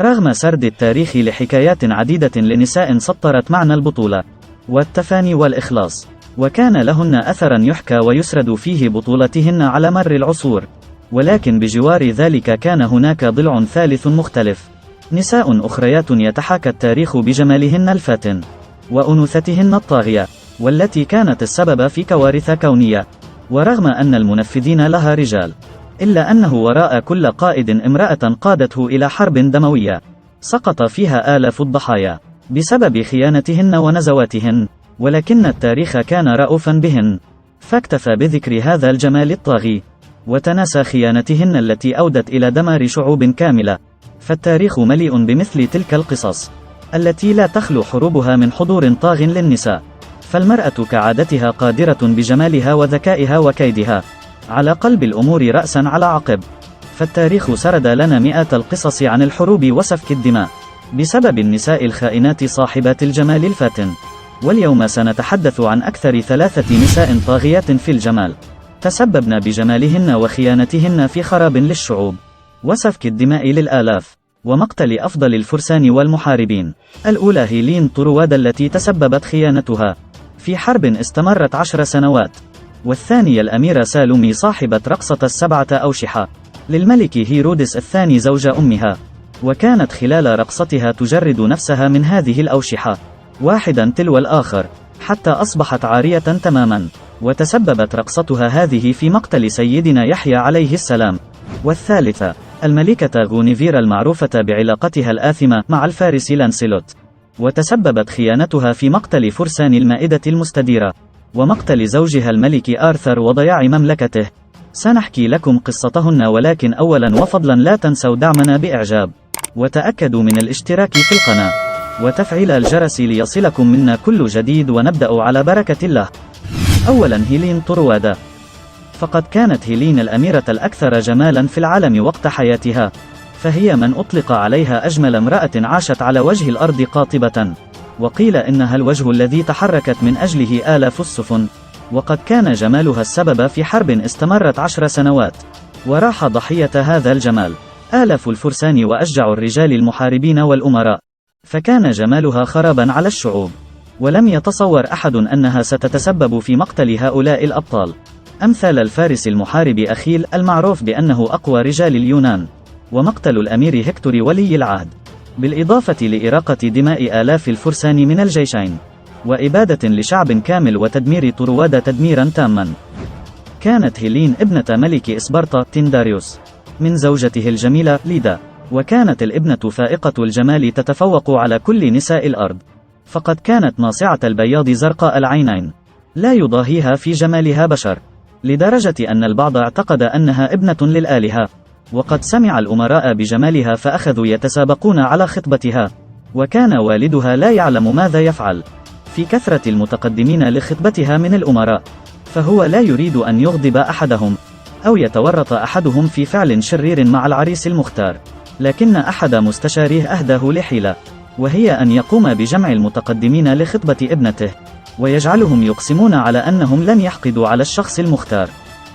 رغم سرد التاريخ لحكايات عديدة لنساء سطرت معنى البطولة والتفاني والإخلاص، وكان لهن أثرا يحكى ويسرد فيه بطولتهن على مر العصور، ولكن بجوار ذلك كان هناك ضلع ثالث مختلف، نساء أخريات يتحاكى التاريخ بجمالهن الفاتن وأنوثتهن الطاغية، والتي كانت السبب في كوارث كونية. ورغم أن المنفذين لها رجال، إلا أنه وراء كل قائد امرأة قادته إلى حرب دموية سقط فيها آلاف الضحايا بسبب خيانتهن ونزواتهن، ولكن التاريخ كان رؤوفا بهن، فاكتفى بذكر هذا الجمال الطاغي وتناسى خيانتهن التي أودت إلى دمار شعوب كاملة. فالتاريخ مليء بمثل تلك القصص التي لا تخلو حروبها من حضور طاغ للنساء، فالمرأة كعادتها قادرة بجمالها وذكائها وكيدها على قلب الأمور رأسا على عقب. فالتاريخ سرد لنا مئات القصص عن الحروب وسفك الدماء بسبب النساء الخائنات صاحبات الجمال الفاتن، واليوم سنتحدث عن أكثر 3 نساء طاغيات في الجمال تسببن بجمالهن وخيانتهن في خراب للشعوب وسفك الدماء للآلاف ومقتل أفضل الفرسان والمحاربين. الأولى هيلين طروادة التي تسببت خيانتها في حرب استمرت 10 سنوات، والثانية الأميرة سالومي صاحبة رقصة 7 أوشحة للملك هيرودس الثاني زوج أمها، وكانت خلال رقصتها تجرد نفسها من هذه الأوشحة واحدا تلو الآخر حتى أصبحت عارية تماما، وتسببت رقصتها هذه في مقتل سيدنا يحيى عليه السلام. والثالثة الملكة غونيفيرا المعروفة بعلاقتها الآثمة مع الفارس لانسيلوت، وتسببت خيانتها في مقتل فرسان المائدة المستديرة ومقتل زوجها الملك آرثر وضياع مملكته. سنحكي لكم قصتهن، ولكن أولا وفضلا لا تنسوا دعمنا بإعجاب وتأكدوا من الاشتراك في القناة وتفعيل الجرس ليصلكم منا كل جديد، ونبدأ على بركة الله. أولا هيلين طروادة، فقد كانت هيلين الأميرة الأكثر جمالا في العالم وقت حياتها، فهي من أطلق عليها أجمل امرأة عاشت على وجه الأرض قاطبة، وقيل إنها الوجه الذي تحركت من أجله آلاف السفن، وقد كان جمالها السبب في حرب استمرت 10 سنوات وراح ضحية هذا الجمال آلاف الفرسان وأشجع الرجال المحاربين والأمراء، فكان جمالها خرابا على الشعوب، ولم يتصور أحد أنها ستتسبب في مقتل هؤلاء الأبطال، أمثال الفارس المحارب أخيل المعروف بأنه أقوى رجال اليونان، ومقتل الأمير هكتور ولي العهد، بالإضافة لإراقة دماء آلاف الفرسان من الجيشين وإبادة لشعب كامل وتدمير طروادة تدميرا تاما. كانت هيلين ابنة ملك إسبرطة تينداريوس من زوجته الجميلة ليدا، وكانت الابنة فائقة الجمال تتفوق على كل نساء الأرض، فقد كانت ناصعة البياض زرقاء العينين لا يضاهيها في جمالها بشر، لدرجة أن البعض اعتقد أنها ابنة للآلهة، وقد سمع الأمراء بجمالها فأخذوا يتسابقون على خطبتها، وكان والدها لا يعلم ماذا يفعل في كثرة المتقدمين لخطبتها من الأمراء، فهو لا يريد أن يغضب أحدهم أو يتورط أحدهم في فعل شرير مع العريس المختار، لكن أحد مستشاريه أهداه لحيلة، وهي أن يقوم بجمع المتقدمين لخطبة ابنته ويجعلهم يقسمون على أنهم لن يحقدوا على الشخص المختار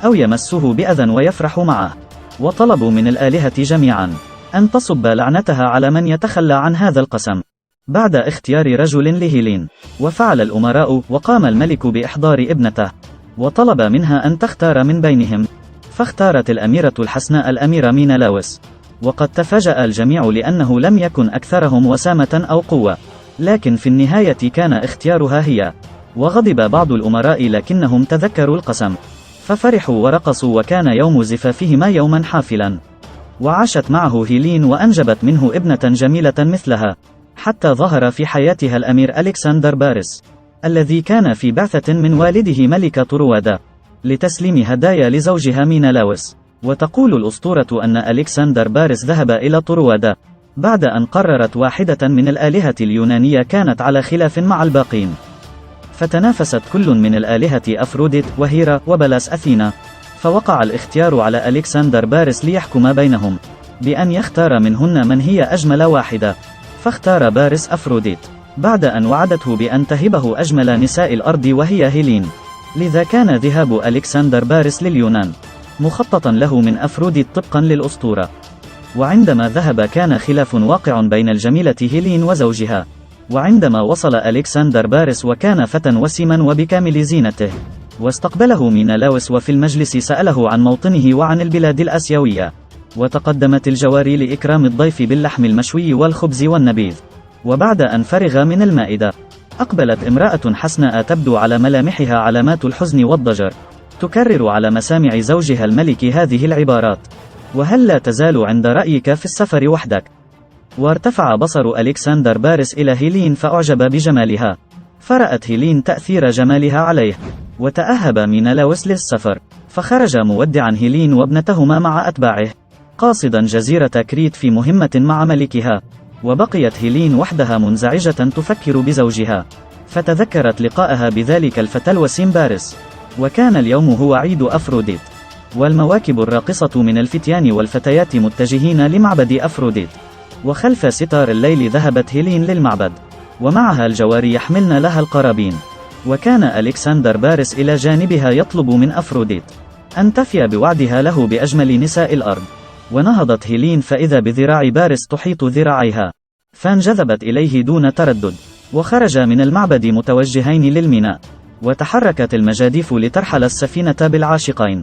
أو يمسوه بأذى ويفرحوا معه، وطلبوا من الآلهة جميعا أن تصب لعنتها على من يتخلى عن هذا القسم بعد اختيار رجل لهيلين. وفعل الأمراء، وقام الملك بإحضار ابنته وطلب منها أن تختار من بينهم، فاختارت الأميرة الحسناء الأميرة مينلاوس، وقد تفاجأ الجميع لأنه لم يكن أكثرهم وسامة أو قوة، لكن في النهاية كان اختيارها هي، وغضب بعض الأمراء لكنهم تذكروا القسم ففرحوا ورقصوا، وكان يوم زفافهما يوما حافلا، وعاشت معه هيلين وأنجبت منه ابنة جميلة مثلها، حتى ظهر في حياتها الأمير ألكسندر بارس الذي كان في بعثة من والده ملك طروادة لتسليم هدايا لزوجها مينلاوس. وتقول الأسطورة أن ألكسندر بارس ذهب إلى طروادة بعد أن قررت واحدة من الآلهة اليونانية كانت على خلاف مع الباقين، فتنافست كل من الآلهة أفروديت وهيرا وبلاس أثينا، فوقع الاختيار على ألكسندر بارس ليحكم بينهم بأن يختار منهن من هي أجمل واحدة، فاختار بارس أفروديت بعد أن وعدته بأن تهبه أجمل نساء الأرض وهي هيلين، لذا كان ذهاب ألكسندر بارس لليونان مخططا له من أفروديت طبقا للأسطورة. وعندما ذهب كان خلاف واقع بين الجميلة هيلين وزوجها. وعندما وصل ألكسندر باريس وكان فتى وسيما وبكامل زينته، واستقبله مينلاوس وفي المجلس سأله عن موطنه وعن البلاد الآسيوية. وتقدمت الجواري لإكرام الضيف باللحم المشوي والخبز والنبيذ. وبعد أن فرغ من المائدة، أقبلت امرأة حسناء تبدو على ملامحها علامات الحزن والضجر، تكرر على مسامع زوجها الملك هذه العبارات: وهل لا تزال عند رأيك في السفر وحدك؟ وارتفع بصر ألكسندر باريس إلى هيلين فأعجب بجمالها، فرأت هيلين تأثير جمالها عليه، وتأهب مينلاوس للسفر، فخرج مودعا هيلين وابنتهما مع أتباعه، قاصدا جزيرة كريت في مهمة مع ملكها. وبقيت هيلين وحدها منزعجة تفكر بزوجها، فتذكرت لقاءها بذلك الفتى الوسيم باريس. وكان اليوم هو عيد أفروديت، والمواكب الراقصة من الفتيان والفتيات متجهين لمعبد أفروديت. وخلف ستار الليل ذهبت هيلين للمعبد، ومعها الجواري يحملن لها القرابين. وكان ألكسندر باريس إلى جانبها يطلب من أفروديت أن تفي بوعدها له بأجمل نساء الأرض. ونهضت هيلين فإذا بذراع باريس تحيط ذراعيها، فانجذبت إليه دون تردد، وخرج من المعبد متوجهين للميناء. وتحركت المجاديف لترحل السفينة بالعاشقين،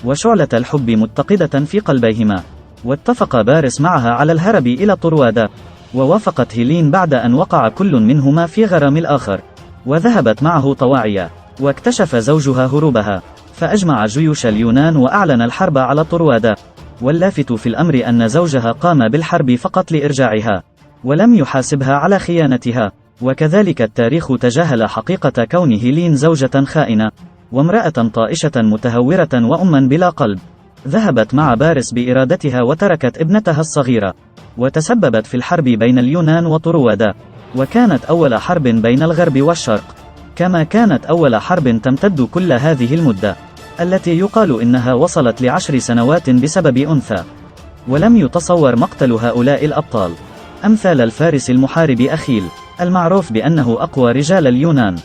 وشعلة الحب متقدة في قلبيهما. واتفق باريس معها على الهرب إلى طروادة، ووافقت هيلين بعد أن وقع كل منهما في غرام الآخر، وذهبت معه طواعية. واكتشف زوجها هروبها، فأجمع جيوش اليونان وأعلن الحرب على طروادة. واللافت في الأمر أن زوجها قام بالحرب فقط لإرجاعها، ولم يحاسبها على خيانتها. وكذلك التاريخ تجاهل حقيقة كون هيلين زوجة خائنة، وامرأة طائشة متهورة وأما بلا قلب. ذهبت مع باريس بإرادتها وتركت ابنتها الصغيرة، وتسببت في الحرب بين اليونان وطروادة. وكانت أول حرب بين الغرب والشرق، كما كانت أول حرب تمتد كل هذه المدة، التي يقال إنها وصلت ل10 سنوات بسبب أنثى. ولم يتصور مقتل هؤلاء الأبطال، أمثال الفارس المحارب أخيل، المعروف بأنه أقوى رجال اليونان،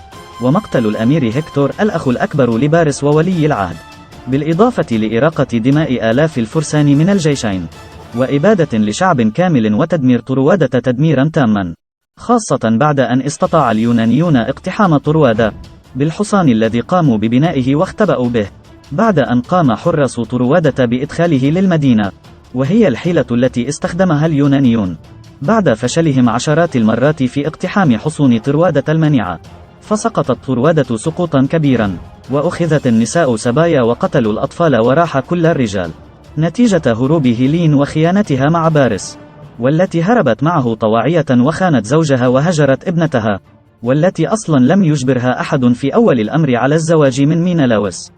ومقتل الأمير هكتور الأخ الأكبر لباريس وولي العهد، بالإضافة لإراقة دماء آلاف الفرسان من الجيشين، وإبادة لشعب كامل وتدمير طروادة تدميرا تاما، خاصة بعد أن استطاع اليونانيون اقتحام طروادة بالحصان الذي قاموا ببنائه واختبأوا به، بعد أن قام حراس طروادة بإدخاله للمدينة، وهي الحيلة التي استخدمها اليونانيون بعد فشلهم عشرات المرات في اقتحام حصون طروادة المنيعة. فسقطت طروادة سقوطا كبيرا، وأخذت النساء سبايا وقتلوا الأطفال وراح كل الرجال، نتيجة هروب هيلين وخيانتها مع باريس، والتي هربت معه طواعية وخانت زوجها وهجرت ابنتها، والتي أصلا لم يجبرها أحد في أول الأمر على الزواج من مينلاوس،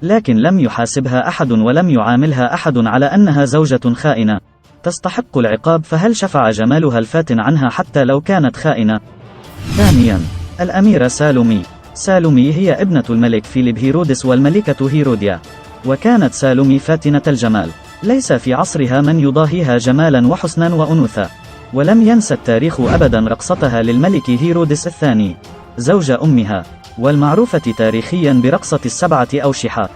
لكن لم يحاسبها أحد ولم يعاملها أحد على أنها زوجة خائنة تستحق العقاب. فهل شفع جمالها الفاتن عنها حتى لو كانت خائنة؟ ثانيا، الأميرة سالومي. سالومي هي ابنة الملك فيليب هيرودس والملكة هيروديا، وكانت سالومي فاتنة الجمال، ليس في عصرها من يضاهيها جمالا وحسنا وأنوثة. ولم ينسى التاريخ أبدا رقصتها للملك هيرودس الثاني زوج أمها، والمعروفة تاريخيا برقصة 7 أوشحة،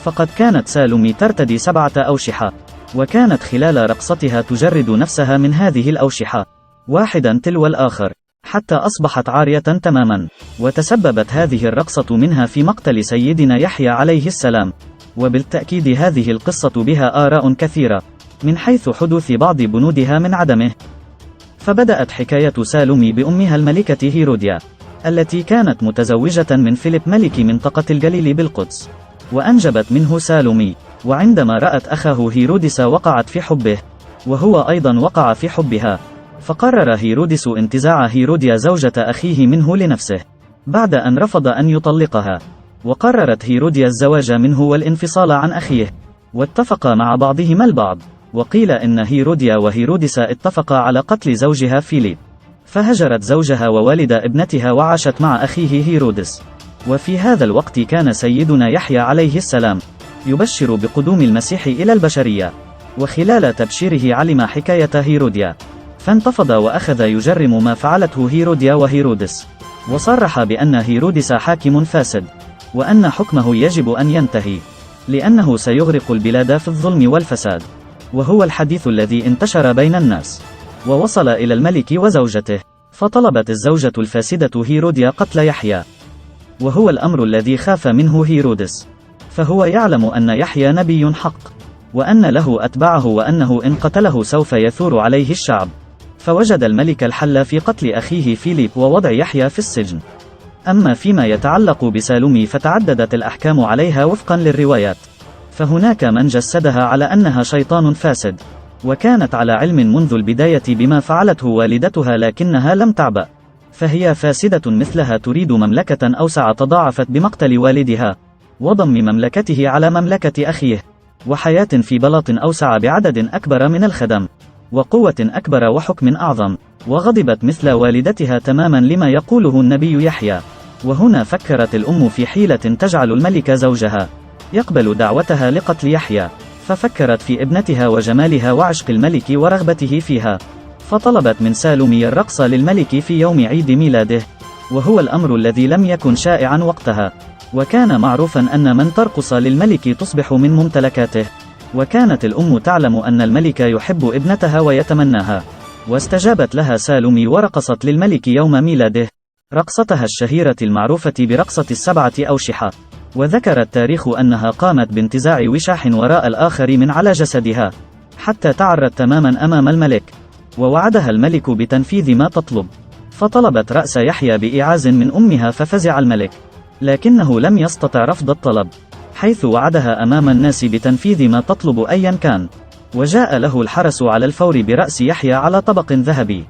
فقد كانت سالومي ترتدي 7 أوشحة، وكانت خلال رقصتها تجرد نفسها من هذه الأوشحة واحدا تلو الآخر حتى أصبحت عارية تماما. وتسببت هذه الرقصة منها في مقتل سيدنا يحيى عليه السلام، وبالتأكيد هذه القصة بها آراء كثيرة من حيث حدوث بعض بنودها من عدمه. فبدأت حكاية سالومي بأمها الملكة هيروديا، التي كانت متزوجة من فيليب ملك منطقة الجليل بالقدس، وأنجبت منه سالومي. وعندما رأت أخاه هيرودس وقعت في حبه، وهو أيضا وقع في حبها، فقرر هيرودس انتزاع هيروديا زوجة أخيه منه لنفسه بعد أن رفض أن يطلقها. وقررت هيروديا الزواج منه والانفصال عن أخيه، واتفقا مع بعضهما البعض. وقيل إن هيروديا وهيرودس اتفقا على قتل زوجها فيليب، فهجرت زوجها ووالد ابنتها وعاشت مع أخيه هيرودس. وفي هذا الوقت كان سيدنا يحيى عليه السلام يبشر بقدوم المسيح إلى البشرية، وخلال تبشيره علم حكاية هيروديا، فانتفض وأخذ يجرم ما فعلته هيروديا وهيرودس، وصرح بأن هيرودس حاكم فاسد، وأن حكمه يجب أن ينتهي، لأنه سيغرق البلاد في الظلم والفساد. وهو الحديث الذي انتشر بين الناس، ووصل إلى الملك وزوجته، فطلبت الزوجة الفاسدة هيروديا قتل يحيى، وهو الأمر الذي خاف منه هيرودس، فهو يعلم أن يحيى نبي حق، وأن له أتباعه، وأنه إن قتله سوف يثور عليه الشعب، فوجد الملك الحل في قتل أخيه فيليب ووضع يحيى في السجن. أما فيما يتعلق بسالومي فتعددت الأحكام عليها وفقا للروايات، فهناك من جسدها على أنها شيطان فاسد، وكانت على علم منذ البداية بما فعلته والدتها، لكنها لم تعبأ، فهي فاسدة مثلها تريد مملكة أوسع تضاعفت بمقتل والدها، وضم مملكته على مملكة أخيه، وحياة في بلاط أوسع بعدد أكبر من الخدم، وقوة أكبر وحكم أعظم، وغضبت مثل والدتها تماما لما يقوله النبي يحيى. وهنا فكرت الأم في حيلة تجعل الملك زوجها يقبل دعوتها لقتل يحيى، ففكرت في ابنتها وجمالها وعشق الملك ورغبته فيها، فطلبت من سالومي الرقص للملك في يوم عيد ميلاده، وهو الأمر الذي لم يكن شائعا وقتها، وكان معروفا أن من ترقص للملك تصبح من ممتلكاته، وكانت الأم تعلم أن الملك يحب ابنتها ويتمناها، واستجابت لها سالومي ورقصت للملك يوم ميلاده رقصتها الشهيرة المعروفة برقصة السبعة أوشحة. وذكر التاريخ أنها قامت بانتزاع وشاح وراء الآخر من على جسدها حتى تعرت تماما أمام الملك، ووعدها الملك بتنفيذ ما تطلب، فطلبت رأس يحيى بإعاز من أمها، ففزع الملك، لكنه لم يستطع رفض الطلب، حيث وعدها أمام الناس بتنفيذ ما تطلب أيا كان، وجاء له الحرس على الفور برأس يحيى على طبق ذهبي.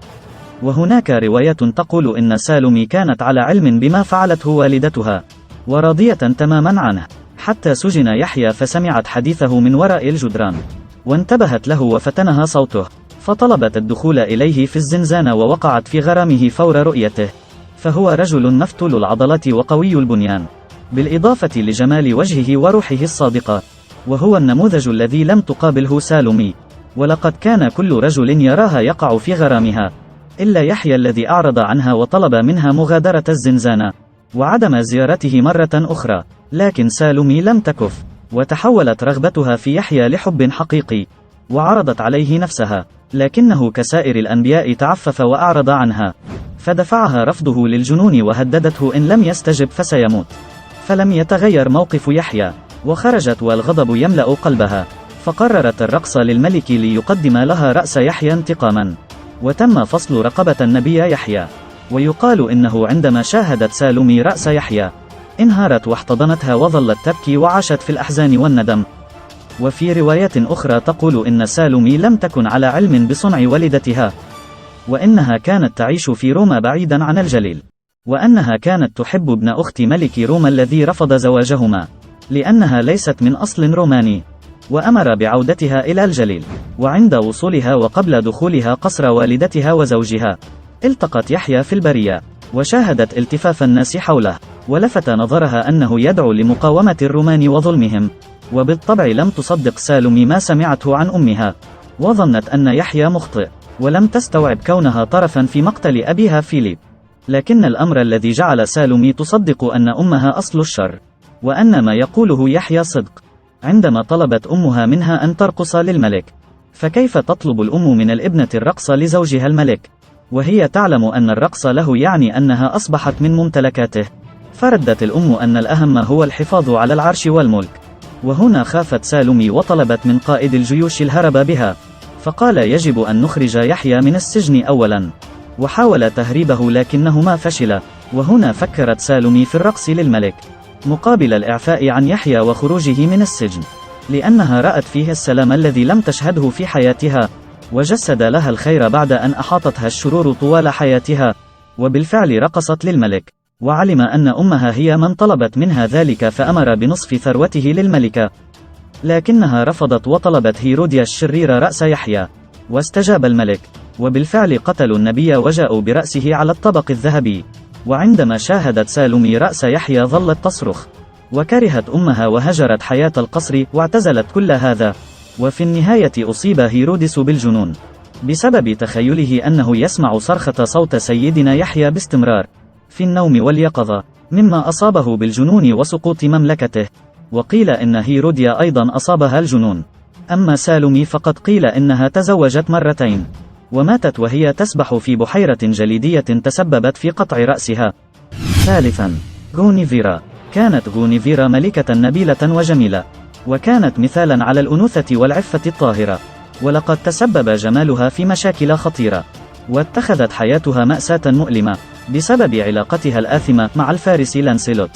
وهناك رواية تقول إن سالومي كانت على علم بما فعلته والدتها، وراضية تماما عنه، حتى سجن يحيى فسمعت حديثه من وراء الجدران، وانتبهت له وفتنها صوته، فطلبت الدخول إليه في الزنزانة ووقعت في غرامه فور رؤيته، فهو رجل مفتول العضلات وقوي البنيان، بالإضافة لجمال وجهه وروحه الصادقة، وهو النموذج الذي لم تقابله سالومي، ولقد كان كل رجل يراها يقع في غرامها، إلا يحيى الذي أعرض عنها وطلب منها مغادرة الزنزانة وعدم زيارته مرة أخرى، لكن سالومي لم تكف، وتحولت رغبتها في يحيى لحب حقيقي، وعرضت عليه نفسها، لكنه كسائر الأنبياء تعفف وأعرض عنها، فدفعها رفضه للجنون وهددته إن لم يستجب فسيموت، فلم يتغير موقف يحيى، وخرجت والغضب يملأ قلبها، فقررت الرقص للملك ليقدم لها رأس يحيى انتقاما، وتم فصل رقبة النبي يحيى. ويقال إنه عندما شاهدت سالومي رأس يحيى انهارت واحتضنتها وظلت تبكي وعاشت في الأحزان والندم. وفي رواية أخرى تقول إن سالومي لم تكن على علم بصنع والدتها، وإنها كانت تعيش في روما بعيدا عن الجليل، وأنها كانت تحب ابن أخت ملك روما الذي رفض زواجهما لأنها ليست من أصل روماني، وأمر بعودتها إلى الجليل. وعند وصولها وقبل دخولها قصر والدتها وزوجها التقت يحيى في البرية، وشاهدت التفاف الناس حوله، ولفت نظرها أنه يدعو لمقاومة الرومان وظلمهم، وبالطبع لم تصدق سالومي ما سمعته عن أمها، وظنت أن يحيى مخطئ، ولم تستوعب كونها طرفا في مقتل أبيها فيليب، لكن الأمر الذي جعل سالومي تصدق أن أمها أصل الشر، وأن ما يقوله يحيى صدق، عندما طلبت أمها منها أن ترقص للملك. فكيف تطلب الأم من الابنة الرقص لزوجها الملك، وهي تعلم أن الرقص له يعني أنها أصبحت من ممتلكاته؟ فردت الأم أن الأهم هو الحفاظ على العرش والملك. وهنا خافت سالومي وطلبت من قائد الجيوش الهرب بها، فقال يجب أن نخرج يحيى من السجن أولا، وحاول تهريبه لكنهما فشل. وهنا فكرت سالومي في الرقص للملك مقابل الإعفاء عن يحيى وخروجه من السجن، لأنها رأت فيه السلام الذي لم تشهده في حياتها، وجسد لها الخير بعد أن أحاطتها الشرور طوال حياتها. وبالفعل رقصت للملك، وعلم أن أمها هي من طلبت منها ذلك، فأمر بنصف ثروته للملكة، لكنها رفضت وطلبت هيروديا الشرير رأس يحيى، واستجاب الملك، وبالفعل قتلوا النبي وجاءوا برأسه على الطبق الذهبي. وعندما شاهدت سالومي رأس يحيى ظلت تصرخ، وكرهت أمها وهجرت حياة القصر واعتزلت كل هذا. وفي النهاية أصيب هيرودس بالجنون بسبب تخيله أنه يسمع صرخة صوت سيدنا يحيى باستمرار في النوم واليقظة، مما أصابه بالجنون وسقوط مملكته. وقيل إن هيروديا أيضا أصابها الجنون، أما سالومي فقد قيل إنها تزوجت مرتين، وماتت وهي تسبح في بحيرة جليدية تسببت في قطع رأسها. ثالثا، غونيفيرا. كانت غونيفيرا ملكة نبيلة وجميلة، وكانت مثالا على الأنوثة والعفة الطاهرة، ولقد تسبب جمالها في مشاكل خطيرة، واتخذت حياتها مأساة مؤلمة بسبب علاقتها الآثمة مع الفارس لانسيلوت.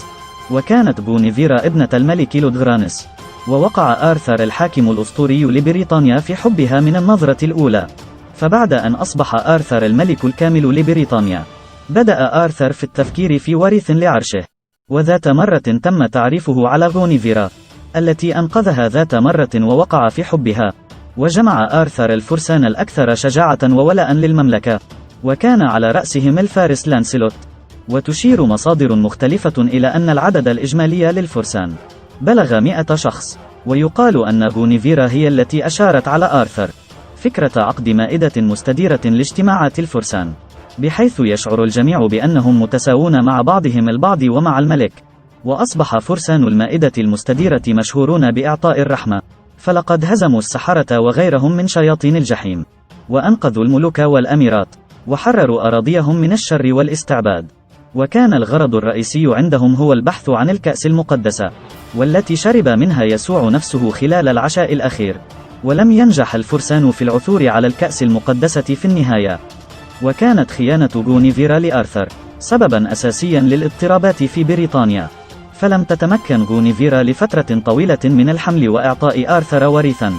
وكانت غونيفيرا ابنة الملك لودغرانس، ووقع آرثر الحاكم الأسطوري لبريطانيا في حبها من النظرة الأولى. فبعد أن أصبح آرثر الملك الكامل لبريطانيا، بدأ آرثر في التفكير في وريث لعرشه. وذات مرة تم تعريفه على غونيفيرا التي أنقذها ذات مرة ووقع في حبها، وجمع آرثر الفرسان الأكثر شجاعة وولاء للمملكة، وكان على رأسهم الفارس لانسيلوت. وتشير مصادر مختلفة إلى أن العدد الإجمالي للفرسان بلغ 100 شخص، ويقال أن غونيفيرا هي التي أشارت على آرثر فكرة عقد مائدة مستديرة لاجتماعات الفرسان، بحيث يشعر الجميع بأنهم متساوون مع بعضهم البعض ومع الملك. وأصبح فرسان المائدة المستديرة مشهورون بإعطاء الرحمة، فلقد هزموا السحرة وغيرهم من شياطين الجحيم، وأنقذوا الملوك والأميرات، وحرروا أراضيهم من الشر والاستعباد. وكان الغرض الرئيسي عندهم هو البحث عن الكأس المقدسة، والتي شرب منها يسوع نفسه خلال العشاء الأخير. ولم ينجح الفرسان في العثور على الكأس المقدسة في النهاية، وكانت خيانة غونيفيرا لآرثر سببا أساسيا للاضطرابات في بريطانيا، فلم تتمكن غونيفيرا لفترة طويلة من الحمل وإعطاء آرثر وريثا،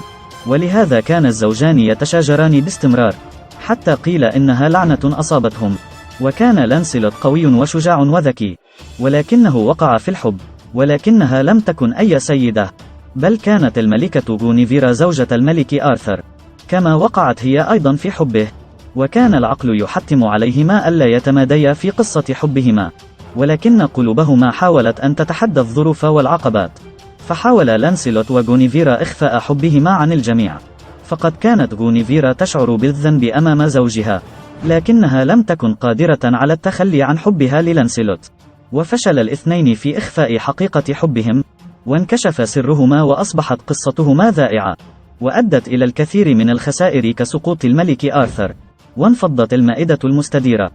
ولهذا كان الزوجان يتشاجران باستمرار، حتى قيل إنها لعنة أصابتهم. وكان لانسيلوت قوي وشجاع وذكي، ولكنه وقع في الحب، ولكنها لم تكن أي سيدة، بل كانت الملكة غونيفيرا زوجة الملك آرثر، كما وقعت هي أيضا في حبه. وكان العقل يحتم عليهما ألا يتماديا في قصة حبهما، ولكن قلوبهما حاولت أن تتحدى الظروف والعقبات. فحاول لانسيلوت وغونيفيرا إخفاء حبهما عن الجميع، فقد كانت غونيفيرا تشعر بالذنب أمام زوجها، لكنها لم تكن قادرة على التخلي عن حبها للانسيلوت. وفشل الاثنين في إخفاء حقيقة حبهم، وانكشف سرهما وأصبحت قصتهما ذائعة، وأدت إلى الكثير من الخسائر كسقوط الملك آرثر، وانفضت المائدة المستديرة.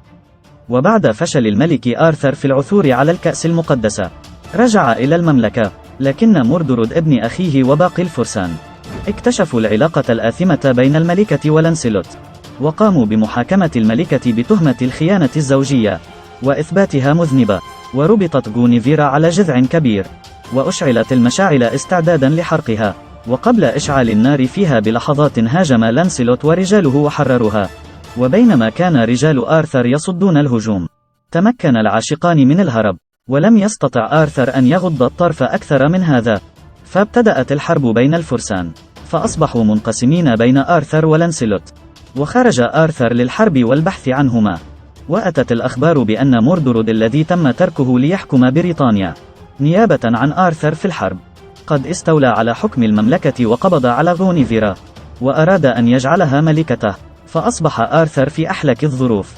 وبعد فشل الملك آرثر في العثور على الكأس المقدسة، رجع إلى المملكة، لكن موردورود ابن أخيه وباقي الفرسان اكتشفوا العلاقة الآثمة بين الملكة ولانسيلوت، وقاموا بمحاكمة الملكة بتهمة الخيانة الزوجية وإثباتها مذنبة. وربطت غونيفيرا على جذع كبير، وأشعلت المشاعل استعدادا لحرقها. وقبل إشعال النار فيها بلحظات هاجم لانسيلوت ورجاله وحرروها. وبينما كان رجال آرثر يصدون الهجوم، تمكن العاشقان من الهرب، ولم يستطع آرثر أن يغض الطرف أكثر من هذا. فابتدأت الحرب بين الفرسان، فأصبحوا منقسمين بين آرثر ولانسيلوت، وخرج آرثر للحرب والبحث عنهما. وأتت الأخبار بأن موردورود الذي تم تركه ليحكم بريطانيا نيابة عن آرثر في الحرب قد استولى على حكم المملكة وقبض على غونيفيرا، وأراد أن يجعلها ملكته. فأصبح آرثر في أحلك الظروف،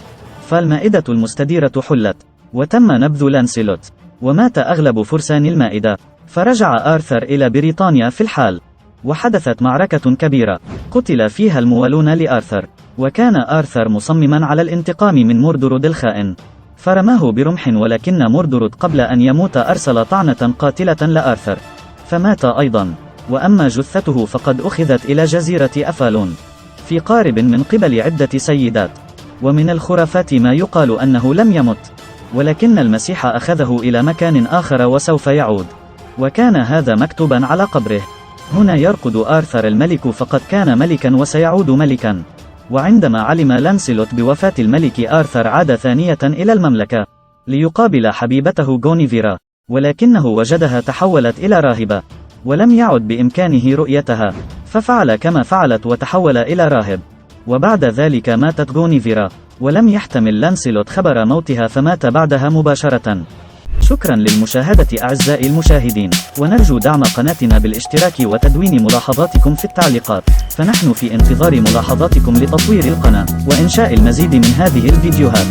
فالمائدة المستديرة حلت، وتم نبذ لانسيلوت، ومات أغلب فرسان المائدة. فرجع آرثر إلى بريطانيا في الحال، وحدثت معركة كبيرة قتل فيها الموالون لآرثر، وكان آرثر مصمما على الانتقام من موردورود الخائن، فرماه برمح، ولكن موردورود قبل أن يموت أرسل طعنة قاتلة لآرثر، فمات أيضا. وأما جثته فقد أخذت إلى جزيرة أفالون في قارب من قبل عدة سيدات. ومن الخرافات ما يقال أنه لم يمت، ولكن المسيح أخذه إلى مكان آخر وسوف يعود، وكان هذا مكتوبا على قبره. هنا يرقد آرثر الملك، فقد كان ملكا وسيعود ملكا. وعندما علم لانسيلوت بوفاة الملك آرثر عاد ثانية إلى المملكة ليقابل حبيبته غونيفيرا، ولكنه وجدها تحولت إلى راهبة، ولم يعد بإمكانه رؤيتها، ففعل كما فعلت وتحول إلى راهب. وبعد ذلك ماتت غونيفيرا، ولم يحتمل لانسيلوت خبر موتها، فمات بعدها مباشرة. شكرا للمشاهدة أعزائي المشاهدين، ونرجو دعم قناتنا بالاشتراك وتدوين ملاحظاتكم في التعليقات، فنحن في انتظار ملاحظاتكم لتطوير القناة وإنشاء المزيد من هذه الفيديوهات.